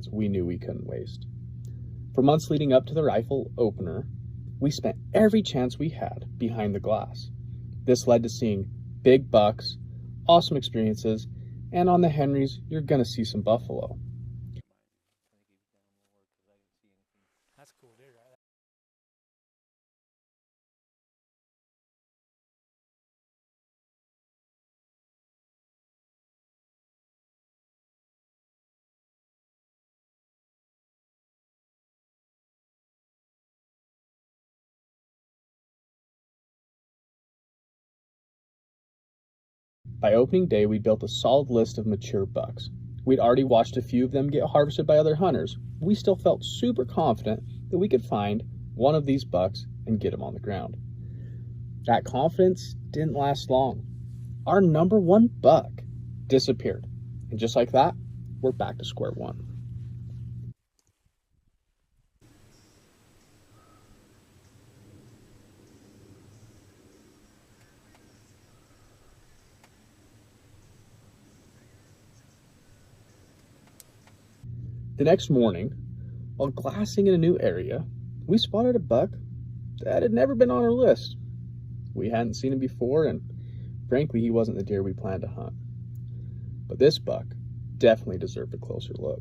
chance we knew we couldn't waste. For months leading up to the rifle opener, we spent every chance we had behind the glass. This led to seeing big bucks, awesome experiences, and on the Henrys, you're gonna see some buffalo. That's cool, dude. By opening day, we built a solid list of mature bucks. We'd already watched a few of them get harvested by other hunters. We still felt super confident that we could find one of these bucks and get him on the ground. That confidence didn't last long. Our number one buck disappeared. And just like that, we're back to square one. The next morning, while glassing in a new area, we spotted a buck that had never been on our list. We hadn't seen him before, and frankly, he wasn't the deer we planned to hunt. But this buck definitely deserved a closer look.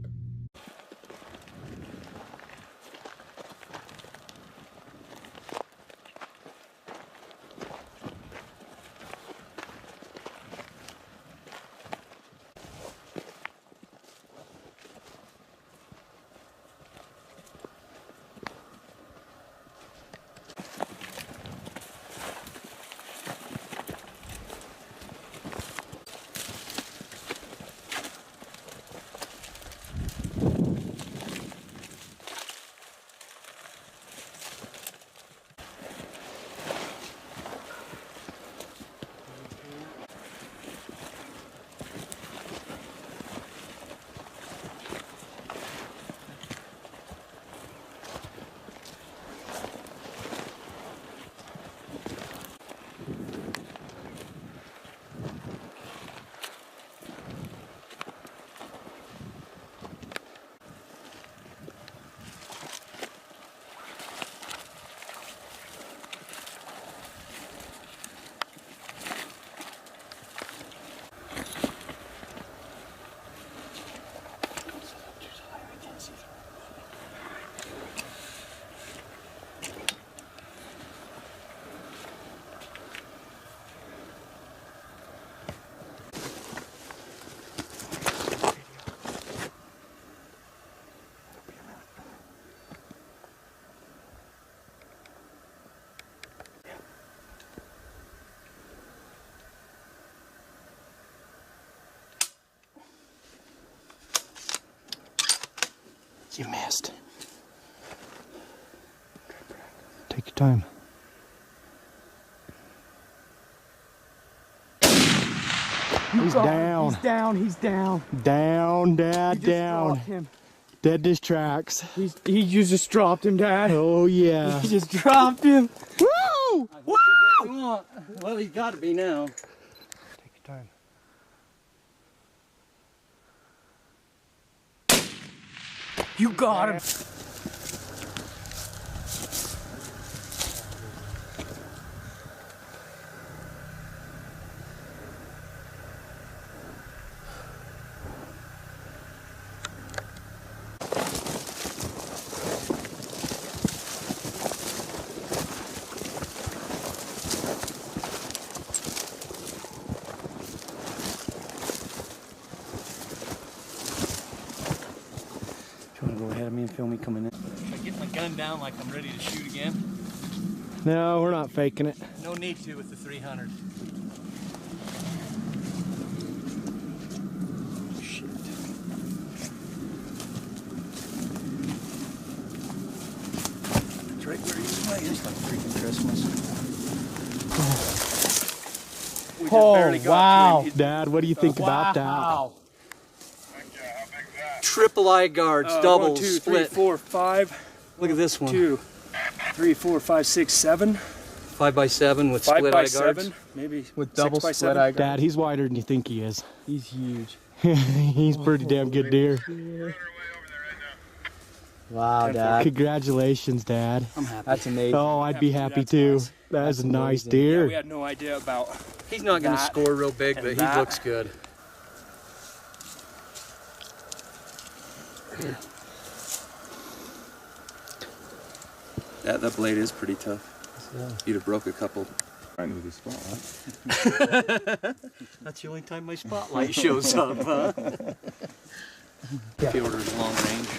You missed. Take your time. He's down. He's down. He's down. Down, Dad, down. Him. Dead to his tracks. You just dropped him, Dad. Oh, yeah. You just dropped him. Woo! Woo! Well, he's got to be now. Take your time. You got him. Go ahead of me and film me coming in. I get my gun down like I'm ready to shoot again. No, we're not faking it. No need to with the 300. Shit. It's right where he's playing. It's like freaking Christmas. Oh, wow. Dad, what do you think about that? Triple eye guards, doubles, 1, 2, 3, split. 4, 5. Look at this one. 2, 3, 4, 5, 6, 7. 5x7 with split eye guards. Maybe with double split eye guards. Dad, he's wider than you think he is. He's huge. He's pretty damn good deer. Wow, Dad. Congratulations, Dad. I'm happy. That's amazing. Oh, I'd be happy too. Nice. That's a nice amazing. deer. Yeah, we had no idea about. He's not going to score real big, but he looks good. That blade is pretty tough. Yeah. You'd have broke a couple. Right into the spotlight. That's the only time my spotlight shows up, huh? If you ordered long range.